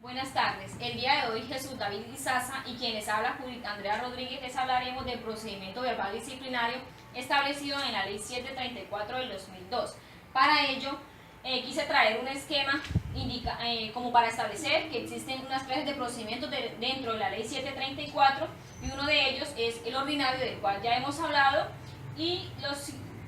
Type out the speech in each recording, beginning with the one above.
Buenas tardes. El día de hoy Jesús David Izaza y quien les habla Judith Andrea Rodríguez les hablaremos del procedimiento verbal disciplinario establecido en la Ley 734 del 2002. Para ello quise traer un esquema como para establecer que existen unas clases de procedimientos dentro de la Ley 734 y uno de ellos es el ordinario, del cual ya hemos hablado, y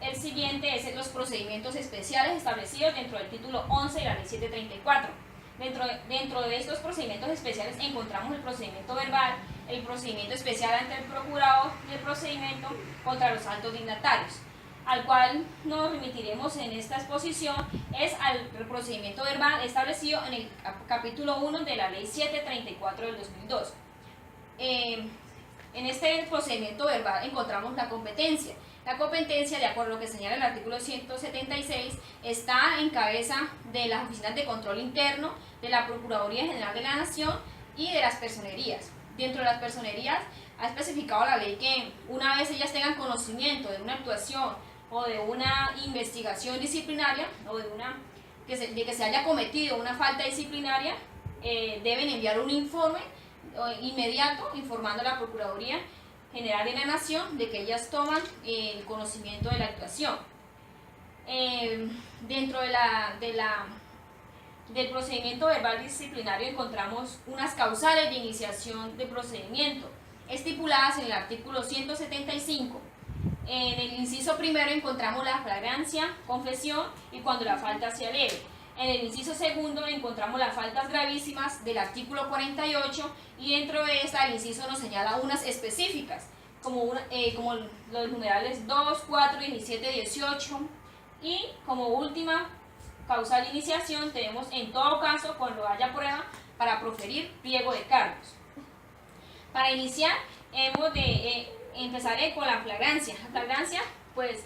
el siguiente es los procedimientos especiales establecidos dentro del título 11 de la Ley 734. Dentro de estos procedimientos especiales encontramos el procedimiento verbal, el procedimiento especial ante el procurador y el procedimiento contra los altos dignatarios. Al cual nos remitiremos en esta exposición es al procedimiento verbal establecido en el capítulo 1 de la Ley 734 del 2002. En este procedimiento verbal encontramos la competencia. La competencia, de acuerdo a lo que señala el artículo 176, está en cabeza de las oficinas de control interno, de la Procuraduría General de la Nación y de las personerías. Dentro de las personerías ha especificado la ley que una vez ellas tengan conocimiento de una actuación o de una investigación disciplinaria o de que se haya cometido una falta disciplinaria, deben enviar un informe inmediato informando a la Procuraduría General de la Nación de que ellas toman el conocimiento de la actuación. Dentro del procedimiento verbal disciplinario encontramos unas causales de iniciación de procedimiento estipuladas en el artículo 175. En el inciso primero encontramos la flagrancia, confesión y cuando la falta sea leve. En el inciso segundo encontramos las faltas gravísimas del artículo 48 y dentro de esta el inciso nos señala unas específicas como los numerales 2, 4, 17, 18 y como última causal de iniciación tenemos en todo caso cuando haya prueba para proferir pliego de cargos. Para iniciar empezaré con la flagrancia. La flagrancia pues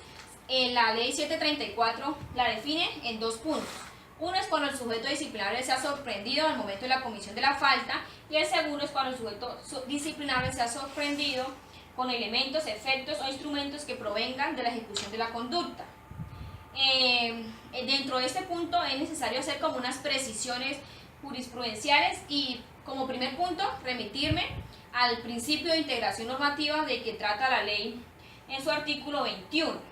la ley 734 la define en dos puntos. Uno es cuando el sujeto disciplinario se ha sorprendido al momento de la comisión de la falta y el segundo es cuando el sujeto disciplinario se ha sorprendido con elementos, efectos o instrumentos que provengan de la ejecución de la conducta. Dentro de este punto es necesario hacer como unas precisiones jurisprudenciales y como primer punto remitirme al principio de integración normativa de que trata la ley en su artículo 21.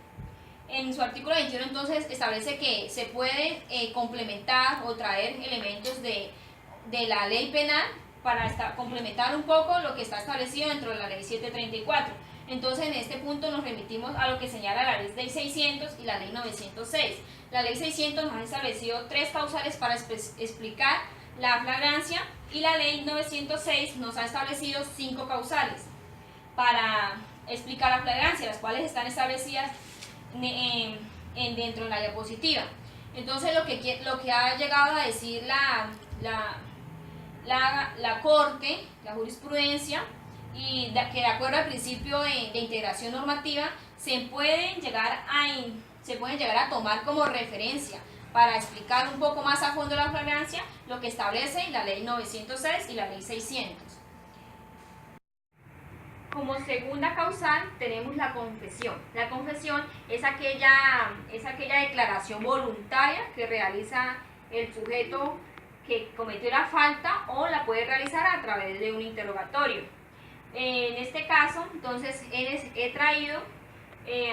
En su artículo 21 entonces establece que se puede complementar o traer elementos de la ley penal para complementar un poco lo que está establecido dentro de la ley 734. Entonces en este punto nos remitimos a lo que señala la ley 600 y la ley 906. La ley 600 nos ha establecido tres causales para explicar la flagrancia y la ley 906 nos ha establecido 5 causales para explicar la flagrancia, las cuales están establecidas dentro de la diapositiva. Entonces lo que ha llegado a decir la Corte, la jurisprudencia, y que de acuerdo al principio de integración normativa se pueden llegar a tomar como referencia para explicar un poco más a fondo la flagrancia lo que establece la ley 906 y la ley 600. Como segunda causal tenemos la confesión. La confesión es aquella declaración voluntaria que realiza el sujeto que cometió la falta o la puede realizar a través de un interrogatorio. En este caso, entonces, he traído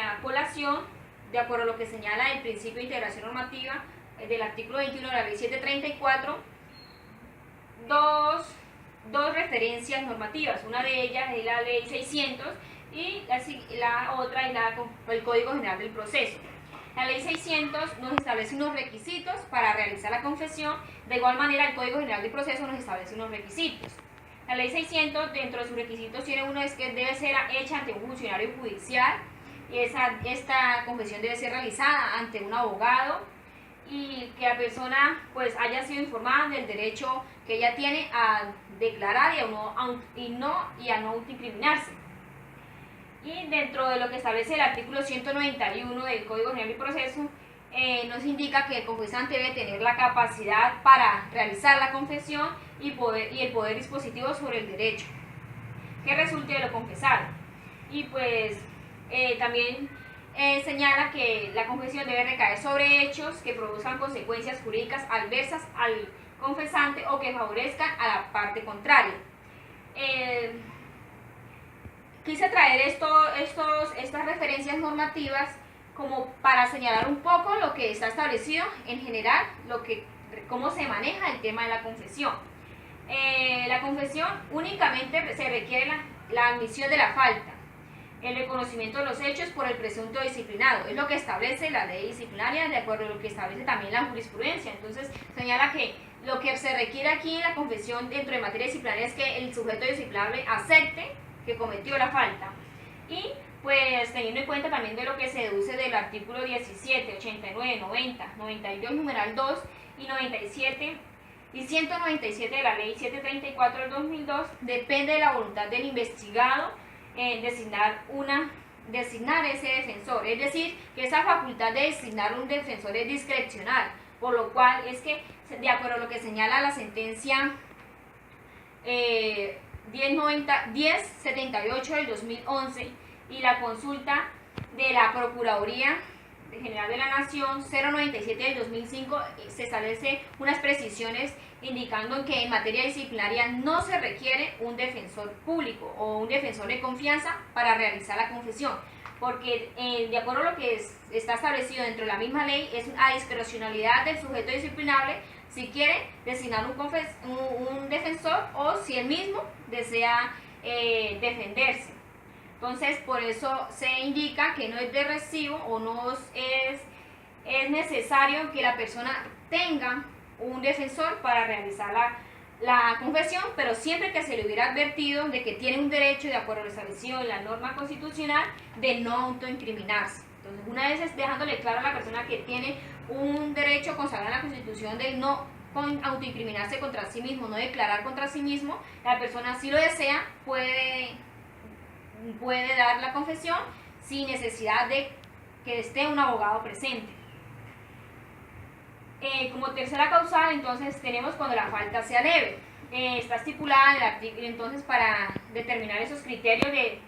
a colación, de acuerdo a lo que señala el principio de integración normativa del artículo 21 de la ley 734, dos referencias normativas. Una de ellas es la ley 600 y la otra es el Código General del Proceso. La ley 600 nos establece unos requisitos para realizar la confesión, de igual manera el Código General del Proceso nos establece unos requisitos. La ley 600 dentro de sus requisitos tiene uno es que debe ser hecha ante un funcionario judicial y esta confesión debe ser realizada ante un abogado y que la persona pues haya sido informada del derecho que ella tiene a declarar y a no autoincriminarse. Y dentro de lo que establece el artículo 191 del Código General del Proceso nos indica que el confesante debe tener la capacidad para realizar la confesión y el poder dispositivo sobre el derecho que resulte de lo confesado. Y pues también señala que la confesión debe recaer sobre hechos que produzcan consecuencias jurídicas adversas al confesante o que favorezcan a la parte contraria. Quise traer estas referencias normativas como para señalar un poco lo que está establecido en general, cómo se maneja el tema de la confesión. La confesión únicamente se requiere la admisión de la falta, el reconocimiento de los hechos por el presunto disciplinado. Es lo que establece la ley disciplinaria, de acuerdo a lo que establece también la jurisprudencia. Entonces señala que lo que se requiere aquí en la confesión dentro de materia disciplinaria es que el sujeto disciplinable acepte que cometió la falta. Y pues teniendo en cuenta también de lo que se deduce del artículo 17, 89, 90, 92, numeral 2 y 97 y 197 de la ley 734 del 2002, depende de la voluntad del investigado designar ese defensor. Es decir, que esa facultad de designar un defensor es discrecional, por lo cual es que, de acuerdo a lo que señala la sentencia 1078 del 2011 y la consulta de la Procuraduría General de la Nación 097 del 2005, se establece unas precisiones indicando que en materia disciplinaria no se requiere un defensor público o un defensor de confianza para realizar la confesión, porque de acuerdo a lo que está establecido dentro de la misma ley, es a discrecionalidad del sujeto disciplinable si quiere designar un defensor o si él mismo desea defenderse. Entonces, por eso se indica que no es de recibo o no es necesario que la persona tenga un defensor para realizar la confesión, pero siempre que se le hubiera advertido de que tiene un derecho, de acuerdo a lo establecido en la norma constitucional, de no autoincriminarse. Entonces, una vez dejándole claro a la persona que tiene un derecho consagrado en la Constitución de no autoincriminarse contra sí mismo, no declarar contra sí mismo, la persona, si lo desea, puede dar la confesión sin necesidad de que esté un abogado presente. Como tercera causal, entonces tenemos cuando la falta sea leve. Está estipulada en el artículo, entonces, para determinar esos criterios de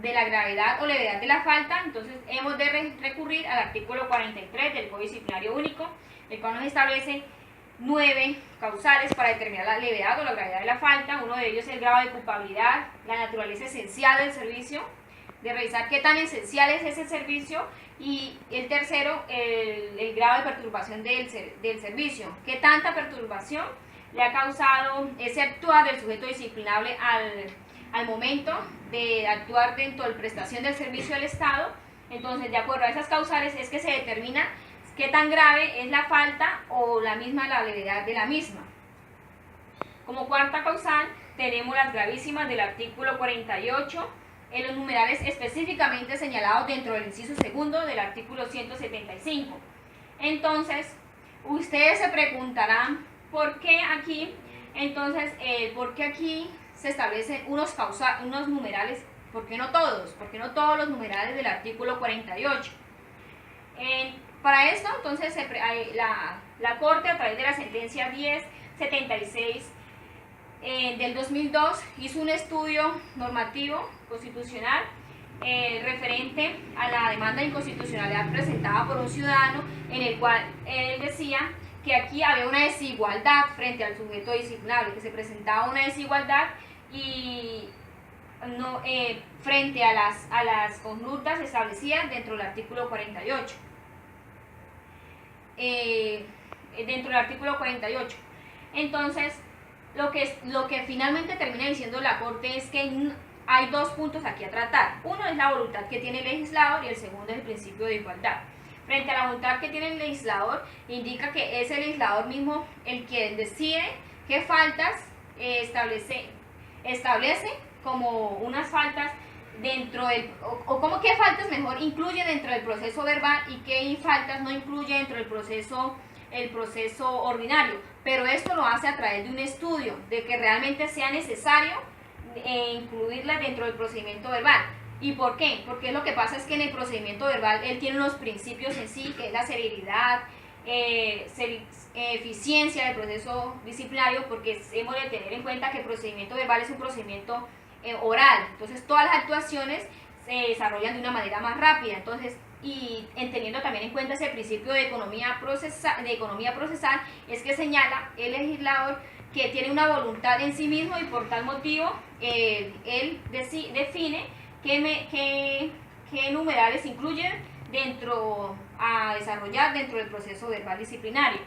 la gravedad o levedad de la falta, entonces hemos de recurrir al artículo 43 del Código Disciplinario Único, el cual nos establece 9 causales para determinar la levedad o la gravedad de la falta. Uno de ellos es el grado de culpabilidad, la naturaleza esencial del servicio, de revisar qué tan esencial es ese servicio, y el tercero, el grado de perturbación del servicio, qué tanta perturbación le ha causado ese actuar del sujeto disciplinable al momento de actuar dentro de la prestación del servicio del Estado. Entonces, de acuerdo a esas causales es que se determina qué tan grave es la falta o la levedad de la misma. Como cuarta causal tenemos las gravísimas del artículo 48 en los numerales específicamente señalados dentro del inciso segundo del artículo 175. Entonces, ustedes se preguntarán por qué aquí, se establecen unos numerales, ¿por qué no todos? ¿Por qué no todos los numerales del artículo 48? Para esto, entonces, la Corte, a través de la sentencia 1076 del 2002, hizo un estudio normativo constitucional referente a la demanda de inconstitucionalidad presentada por un ciudadano, en el cual él decía que aquí había una desigualdad frente al sujeto disciplinable, que se presentaba una desigualdad y no, frente a las conductas establecidas dentro del artículo 48. Dentro del artículo 48. Entonces, lo que finalmente termina diciendo la Corte es que hay dos puntos aquí a tratar. Uno es la voluntad que tiene el legislador y el segundo es el principio de igualdad. Frente a la voluntad que tiene el legislador, indica que es el legislador mismo el que decide qué faltas establece como unas faltas dentro del, o como qué faltas mejor incluye dentro del proceso verbal y qué faltas no incluye dentro del proceso ordinario. Pero esto lo hace a través de un estudio, de que realmente sea necesario incluirlas dentro del procedimiento verbal. ¿Y por qué? Porque lo que pasa es que en el procedimiento verbal él tiene unos principios en sí, que es la celeridad, eficiencia del proceso disciplinario, porque hemos de tener en cuenta que el procedimiento verbal es un procedimiento oral. Entonces todas las actuaciones se desarrollan de una manera más rápida. Entonces y teniendo también en cuenta ese principio de economía procesal, es que señala el legislador que tiene una voluntad en sí mismo y por tal motivo él define qué numerales incluyen a desarrollar dentro del proceso verbal disciplinario.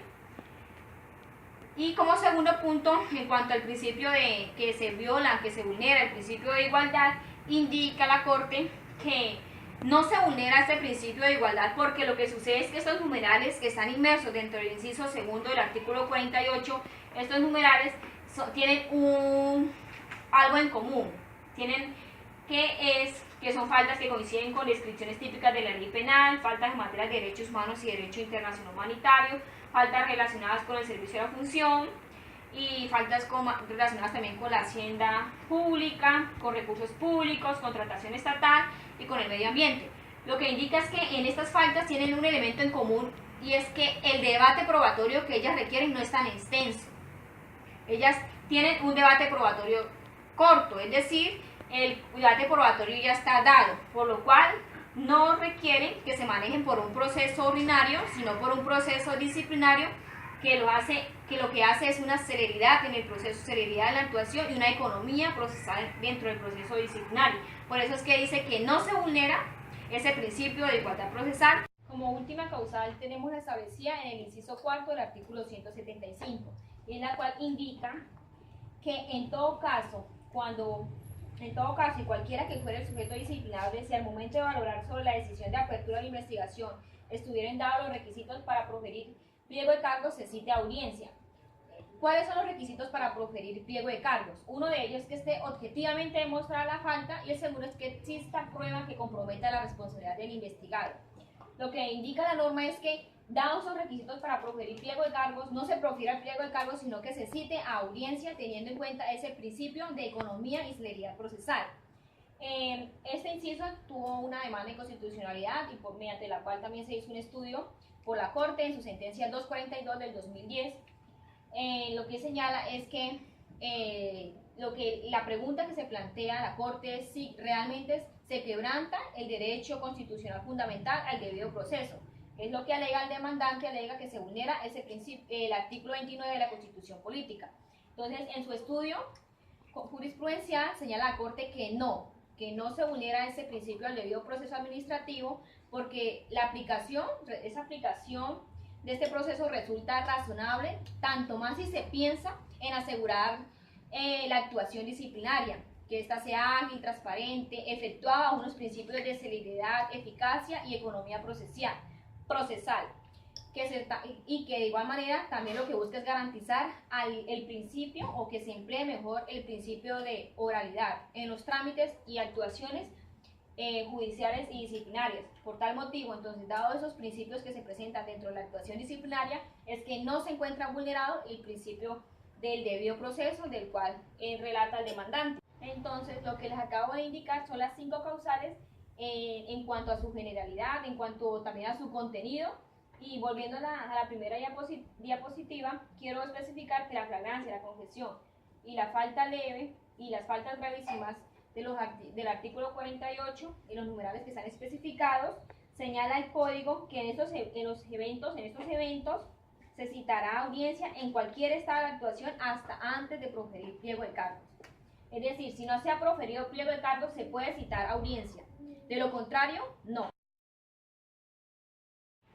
Y como segundo punto, en cuanto al principio de que se viola, que se vulnera el principio de igualdad, indica la Corte que no se vulnera este principio de igualdad porque lo que sucede es que estos numerales que están inmersos dentro del inciso segundo del artículo 48, estos numerales tienen algo en común, que son faltas que coinciden con descripciones típicas de la ley penal, faltas en materia de derechos humanos y derecho internacional humanitario, faltas relacionadas con el servicio de la función y faltas relacionadas también con la hacienda pública, con recursos públicos, contratación estatal y con el medio ambiente. Lo que indica es que en estas faltas tienen un elemento en común y es que el debate probatorio que ellas requieren no es tan extenso. Ellas tienen un debate probatorio corto, es decir, el debate probatorio ya está dado, por lo cual no requieren que se manejen por un proceso ordinario, sino por un proceso disciplinario que lo que hace es una celeridad en el proceso, celeridad en la actuación y una economía procesal dentro del proceso disciplinario. Por eso es que dice que no se vulnera ese principio de igualdad procesal. Como última causal tenemos la establecida en el inciso cuarto del artículo 175, en la cual indica que en todo caso y cualquiera que fuera el sujeto disciplinable, si al momento de valorar sobre la decisión de apertura de la investigación estuvieran dados los requisitos para proferir pliego de cargos, se cite a audiencia. ¿Cuáles son los requisitos para proferir pliego de cargos? Uno de ellos es que esté objetivamente demostrada la falta y el segundo es que exista prueba que comprometa la responsabilidad del investigado. Lo que indica la norma es que, dados los requisitos para proferir pliego de cargos, no se profiera el pliego de cargos, sino que se cite a audiencia teniendo en cuenta ese principio de economía y celeridad procesal. Este inciso tuvo una demanda de inconstitucionalidad y mediante la cual también se hizo un estudio por la Corte en su sentencia 242 del 2010. Lo que señala es que la pregunta que se plantea a la Corte es si realmente se quebranta el derecho constitucional fundamental al debido proceso. Es lo que alega el demandante, alega que se vulnera el artículo 29 de la Constitución Política. Entonces, en su estudio jurisprudencial señala la Corte que no se vulnera ese principio al debido proceso administrativo porque esa aplicación de este proceso resulta razonable, tanto más si se piensa en asegurar la actuación disciplinaria, que ésta sea ágil, transparente, efectuada bajo unos principios de celeridad, eficacia y economía procesal, y que de igual manera también lo que busca es garantizar el principio o que se emplee mejor el principio de oralidad en los trámites y actuaciones judiciales y disciplinarias. Por tal motivo, entonces, dado esos principios que se presentan dentro de la actuación disciplinaria, es que no se encuentra vulnerado el principio del debido proceso del cual relata el demandante. Entonces, lo que les acabo de indicar son las 5 causales en cuanto a su generalidad, en cuanto también a su contenido. Y volviendo a la primera diapositiva, quiero especificar que la flagrancia, la confesión y la falta leve y las faltas gravísimas del artículo 48 y los numerales que están especificados, señala el código que en estos eventos se citará audiencia en cualquier estado de actuación hasta antes de proferir pliego de cargos. Es decir, si no se ha proferido pliego de cargos, se puede citar audiencia. De lo contrario, no.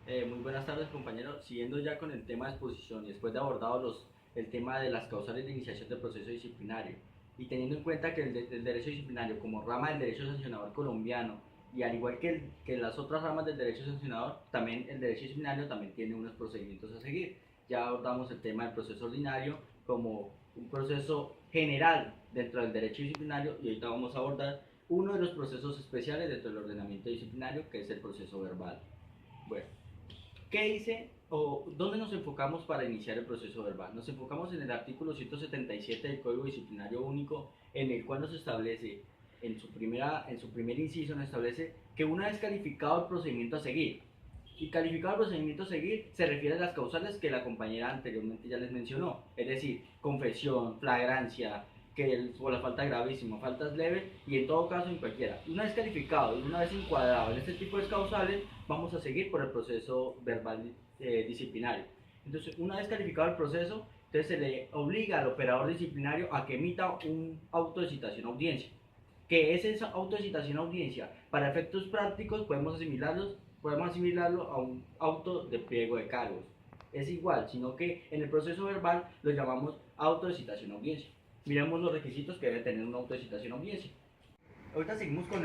Muy buenas tardes, compañeros. Siguiendo ya con el tema de exposición y después de abordado el tema de las causales de iniciación del proceso disciplinario y teniendo en cuenta que el derecho disciplinario como rama del derecho sancionador colombiano y al igual que las otras ramas del derecho sancionador, también el derecho disciplinario también tiene unos procedimientos a seguir. Ya abordamos el tema del proceso ordinario como un proceso general dentro del derecho disciplinario y ahorita vamos a abordar uno de los procesos especiales dentro del ordenamiento disciplinario, que es el proceso verbal. Bueno, ¿qué dice o dónde nos enfocamos para iniciar el proceso verbal? Nos enfocamos en el artículo 177 del Código Disciplinario Único, en el cual nos establece, en su primer inciso, nos establece que una vez calificado el procedimiento a seguir, y calificado el procedimiento a seguir se refiere a las causales que la compañera anteriormente ya les mencionó, es decir, confesión, flagrancia, o la falta gravísima, faltas leves y en todo caso en cualquiera. Una vez calificado y una vez encuadrado en este tipo de causales, vamos a seguir por el proceso verbal disciplinario. Entonces, una vez calificado el proceso, entonces se le obliga al operador disciplinario a que emita un auto de citación a audiencia. ¿Qué es esa auto de citación a audiencia? Para efectos prácticos podemos asimilarlo a un auto de pliego de cargos. Es igual, sino que en el proceso verbal lo llamamos auto de citación a audiencia. Miremos los requisitos que debe tener un auto de citación a audiencia. Ahorita seguimos con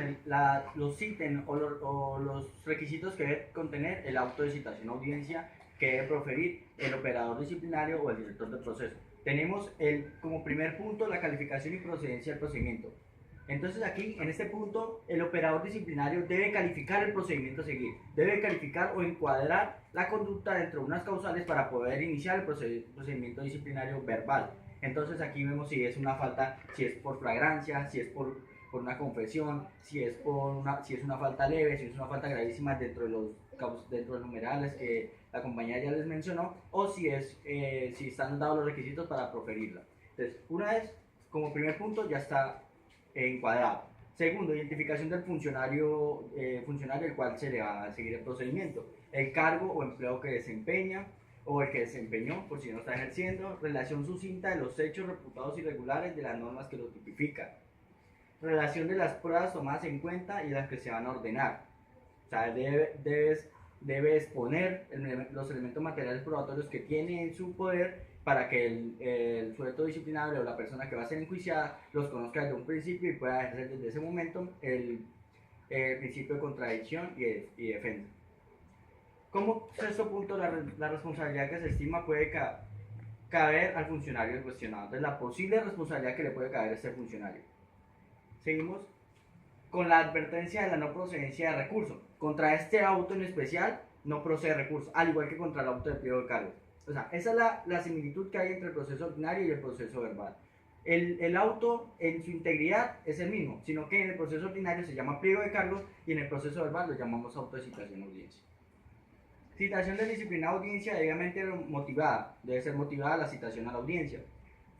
los ítems o los requisitos que debe contener el auto de citación a audiencia que debe proferir el operador disciplinario o el director del proceso. Tenemos como primer punto la calificación y procedencia del procedimiento. Entonces aquí, en este punto, el operador disciplinario debe calificar el procedimiento a seguir, debe calificar o encuadrar la conducta dentro de unas causales para poder iniciar el procedimiento disciplinario verbal. Entonces aquí vemos si es una falta, si es por flagrancia, si es por una confesión, si es una falta leve, si es una falta gravísima dentro de los numerales que la compañía ya les mencionó, o si están dados los requisitos para proferirla. Entonces, una vez, como primer punto, ya está encuadrado. Segundo, identificación del funcionario el cual se le va a seguir el procedimiento, el cargo o empleo que desempeña o el que desempeñó por si no está ejerciendo, relación sucinta de los hechos reputados irregulares de las normas que lo tipifican, relación de las pruebas tomadas en cuenta y las que se van a ordenar. O sea, debe exponer los elementos materiales probatorios que tiene en su poder para que el sujeto disciplinario o la persona que va a ser enjuiciada los conozca desde un principio y pueda ejercer desde ese momento el principio de contradicción y defensa. Como sexto punto, la responsabilidad que se estima puede caber al funcionario cuestionado. Entonces, la posible responsabilidad que le puede caber a este funcionario. Seguimos con la advertencia de la no procedencia de recurso. Contra este auto en especial no procede recurso, al igual que contra el auto de pliego de cargos. O sea, esa es la similitud que hay entre el proceso ordinario y el proceso verbal. El auto en su integridad es el mismo, sino que en el proceso ordinario se llama pliego de cargos y en el proceso verbal lo llamamos auto de citación a audiencia. Citación del disciplinado a audiencia debidamente motivada. Debe ser motivada la citación a la audiencia.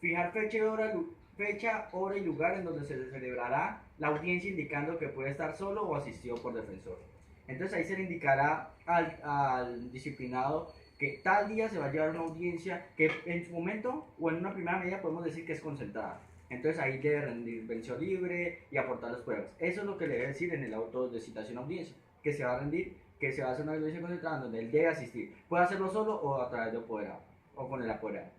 Fijar fecha, hora y lugar en donde se celebrará la audiencia, indicando que puede estar solo o asistido por defensor. Entonces ahí se le indicará al disciplinado que tal día se va a llevar una audiencia que en su momento o en una primera medida podemos decir que es concentrada. Entonces ahí debe rendir venció libre y aportar las pruebas. Eso es lo que le debe decir en el auto de citación a audiencia, que se va a rendir, que se va a hacer una audiencia concentrada donde él debe asistir. Puede hacerlo solo o a través de apoderado o con el apoderado.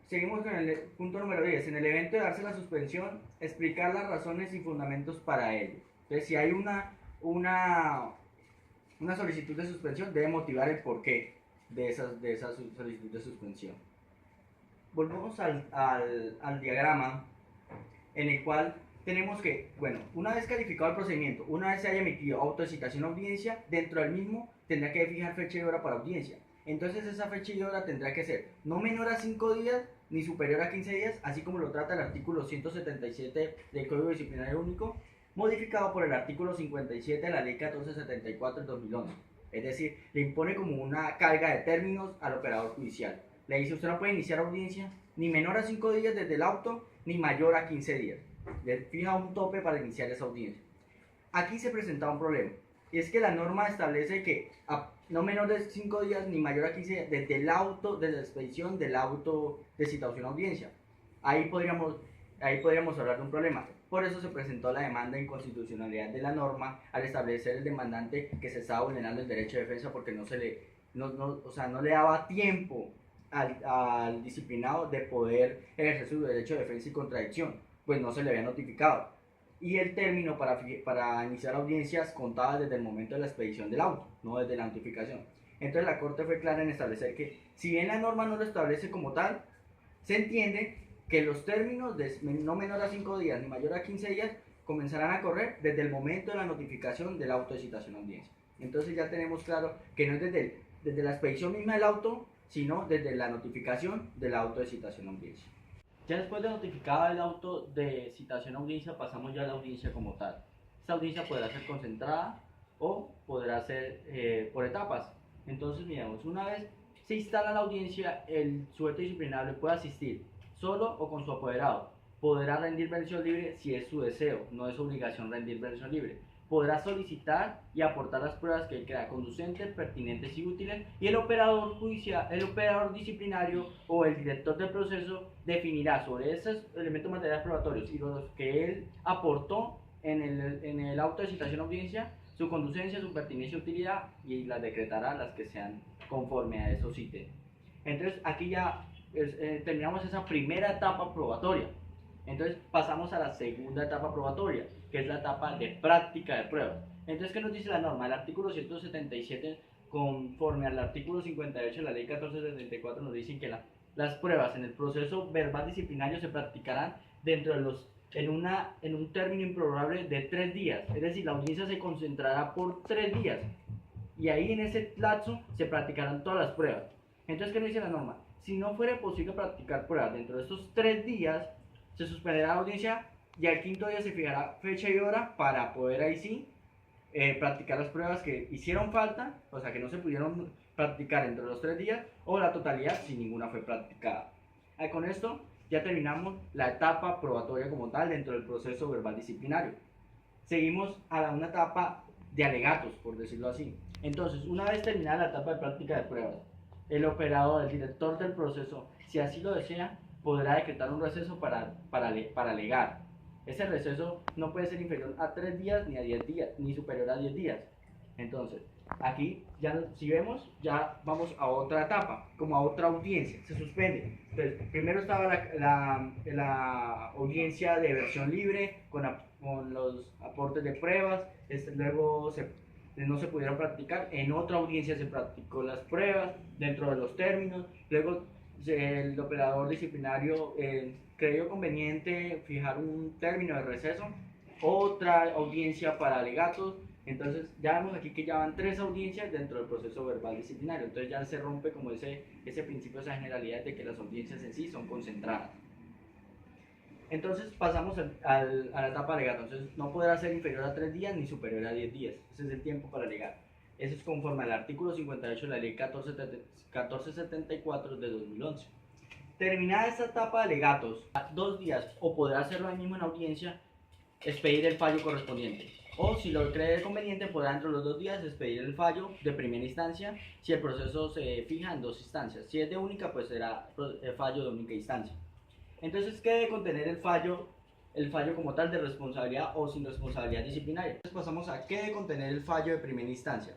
Seguimos con el punto número 10. En el evento de darse la suspensión, explicar las razones y fundamentos para ello. Entonces, si hay una solicitud de suspensión, debe motivar el porqué de esa solicitud de suspensión. Volvemos al diagrama en el cual tenemos que, bueno, una vez calificado el procedimiento, una vez se haya emitido auto de citación a audiencia, dentro del mismo tendrá que fijar fecha y hora para audiencia. Entonces esa fecha y hora tendrá que ser no menor a 5 días ni superior a 15 días, así como lo trata el artículo 177 del Código Disciplinario Único, modificado por el artículo 57 de la Ley 1474 del 2011. Es decir, le impone como una carga de términos al operador judicial. Le dice, usted no puede iniciar audiencia ni menor a 5 días desde el auto, ni mayor a 15 días. Le fija un tope para iniciar esa audiencia. Aquí se presentaba un problema, y es que la norma establece que no menor de 5 días ni mayor a 15 días desde la expedición del auto de citación a audiencia. Ahí podríamos hablar de un problema. Por eso se presentó la demanda de inconstitucionalidad de la norma al establecer el demandante que se estaba vulnerando el derecho de defensa porque no le daba tiempo al disciplinado de poder ejercer su derecho de defensa y contradicción, pues no se le había notificado. Y el término para iniciar audiencias contaba desde el momento de la expedición del auto, no desde la notificación. Entonces la Corte fue clara en establecer que, si bien la norma no lo establece como tal, se entiende que los términos de no menor a 5 días ni mayor a 15 días comenzarán a correr desde el momento de la notificación del auto de citación a audiencia. Entonces ya tenemos claro que no es desde la expedición misma del auto, sino desde la notificación del auto de citación a audiencia. Ya después de notificada el auto de citación a audiencia, pasamos ya a la audiencia como tal. Esta audiencia podrá ser concentrada o podrá ser por etapas. Entonces, miremos, una vez se instala la audiencia, el sujeto disciplinario puede asistir solo o con su apoderado. podrá rendir versión libre si es su deseo, no es obligación rendir versión libre. Podrá solicitar y aportar las pruebas que él crea conducentes, pertinentes y útiles, y el operador judicial, el operador disciplinario o el director del proceso definirá sobre esos elementos materiales probatorios y los que él aportó en el auto de citación a audiencia, su conducencia, su pertinencia y utilidad, y las decretará las que sean conforme a esos ítems. Entonces aquí ya terminamos esa primera etapa probatoria. Entonces pasamos a la segunda etapa probatoria, que es la etapa de práctica de pruebas. Entonces, ¿qué nos dice la norma? El artículo 177, conforme al artículo 58 de la ley 1474, nos dicen que las pruebas en el proceso verbal disciplinario se practicarán dentro de en un término improrrogable de 3 días. Es decir, la audiencia se concentrará por 3 días. Y ahí en ese lapso se practicarán todas las pruebas. Entonces, ¿qué nos dice la norma? Si no fuera posible practicar pruebas dentro de estos 3 días, se suspenderá la audiencia y al quinto día se fijará fecha y hora para poder ahí sí practicar las pruebas que hicieron falta, o sea que no se pudieron practicar entre los 3 días, o la totalidad si ninguna fue practicada. Con esto ya terminamos la etapa probatoria como tal dentro del proceso verbal disciplinario. Seguimos a una etapa de alegatos, por decirlo así. Entonces, una vez terminada la etapa de práctica de pruebas, el operador, el director del proceso, si así lo desea, podrá decretar un receso para alegar. Ese receso no puede ser inferior a 3 días ni a 10 días, ni superior a 10 días. Entonces, aquí, ya si vemos, ya vamos a otra etapa, como a otra audiencia, se suspende. Entonces, primero estaba la audiencia de versión libre, con los aportes de pruebas, luego no se pudieron practicar, en otra audiencia se practicó las pruebas dentro de los términos, luego el operador disciplinario creyó conveniente fijar un término de receso, otra audiencia para alegatos. Entonces ya vemos aquí que ya van 3 audiencias dentro del proceso verbal disciplinario. Entonces ya se rompe como ese principio, esa generalidad de que las audiencias en sí son concentradas. Entonces pasamos a la etapa de alegato. Entonces no podrá ser inferior a 3 días ni superior a 10 días. Ese es el tiempo para alegar. Eso es conforme al artículo 58 de la ley 1474 de 2011. Terminada esta etapa de alegatos, 2 días, o podrá hacerlo ahí mismo en audiencia, expedir el fallo correspondiente. O si lo cree conveniente, podrá dentro de los 2 días expedir el fallo de primera instancia si el proceso se fija en 2 instancias. Si es de única, pues será el fallo de única instancia. Entonces, ¿qué debe contener el fallo como tal de responsabilidad o sin responsabilidad disciplinaria? Entonces pasamos a qué debe contener el fallo de primera instancia.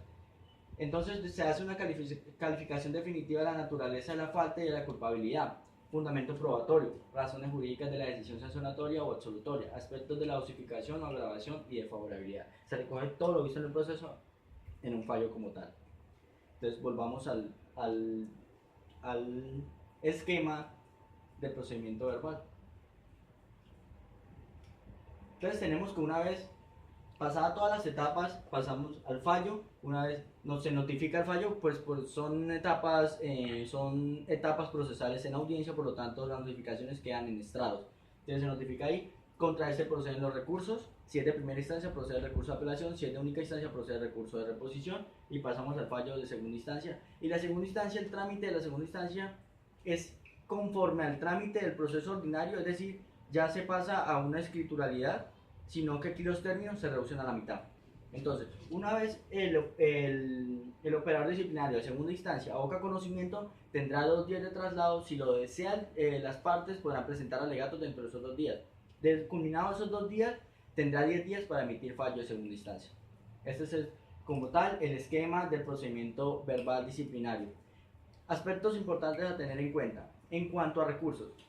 Entonces se hace una calificación definitiva de la naturaleza de la falta y de la culpabilidad, fundamento probatorio, razones jurídicas de la decisión sancionatoria o absolutoria, aspectos de la dosificación o agravación y de favorabilidad. Se recoge todo lo visto en el proceso en un fallo como tal. Entonces volvamos al esquema del procedimiento verbal. Entonces tenemos que una vez pasada todas las etapas, pasamos al fallo. Una vez se notifica el fallo, pues son etapas procesales en audiencia, por lo tanto las notificaciones quedan en estrados. Entonces se notifica ahí, contra ese proceden los recursos. Si es de primera instancia, procede el recurso de apelación. Si es de única instancia, procede el recurso de reposición. Y pasamos al fallo de segunda instancia. Y la segunda instancia, el trámite de la segunda instancia es conforme al trámite del proceso ordinario, es decir, ya se pasa a una escrituralidad, sino que aquí los términos se reducen a la mitad. Entonces, una vez el operador disciplinario de segunda instancia aboca conocimiento, tendrá 2 días de traslado. Si lo desean, las partes podrán presentar alegatos dentro de esos 2 días. Culminados esos 2 días, tendrá 10 días para emitir fallo de segunda instancia. Este es como tal el esquema del procedimiento verbal disciplinario. Aspectos importantes a tener en cuenta. En cuanto a recursos,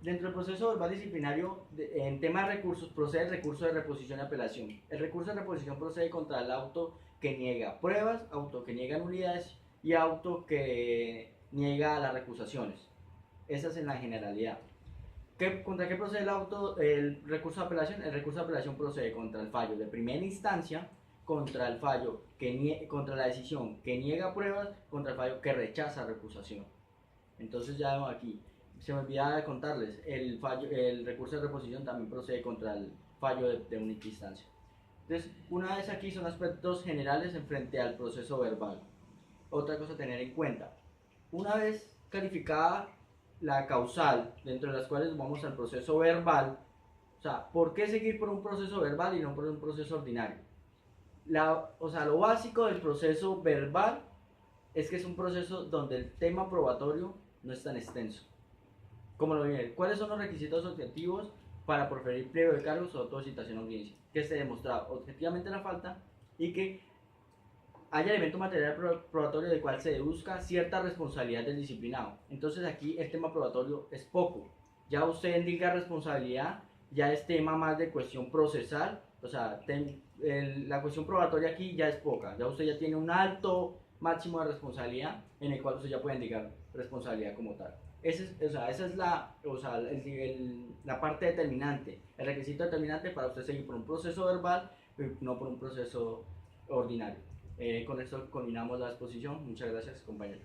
dentro del proceso verbal disciplinario, en tema de recursos, procede el recurso de reposición y apelación. El recurso de reposición procede contra el auto que niega pruebas, auto que niega nulidades y auto que niega las recusaciones. Esa es en la generalidad. ¿Contra qué procede el recurso de apelación? El recurso de apelación procede contra el fallo de primera instancia, contra el fallo contra la decisión que niega pruebas, contra el fallo que rechaza recusación. Entonces ya vemos aquí, se me olvidaba de contarles, el recurso de reposición también procede contra el fallo de única instancia. Entonces, una vez aquí son aspectos generales en frente al proceso verbal. Otra cosa a tener en cuenta, una vez calificada la causal, dentro de las cuales vamos al proceso verbal. O sea, ¿por qué seguir por un proceso verbal y no por un proceso ordinario? O sea, lo básico del proceso verbal es que es un proceso donde el tema probatorio no es tan extenso. Como lo viene, ¿cuáles son los requisitos objetivos para proferir pliego de cargos o autocitación a audiencia? Que esté demostrado objetivamente la falta y que haya elemento material probatorio del cual se deduzca cierta responsabilidad del disciplinado. Entonces aquí el tema probatorio es poco. Ya usted indica responsabilidad, ya es tema más de cuestión procesal, o sea, la cuestión probatoria aquí ya es poca. Ya usted ya tiene un alto máximo de responsabilidad en el cual usted ya puede indicar responsabilidad como tal. Esa es la parte determinante, el requisito determinante para usted seguir por un proceso verbal y no por un proceso ordinario. Con esto culminamos la exposición. Muchas gracias, compañeros.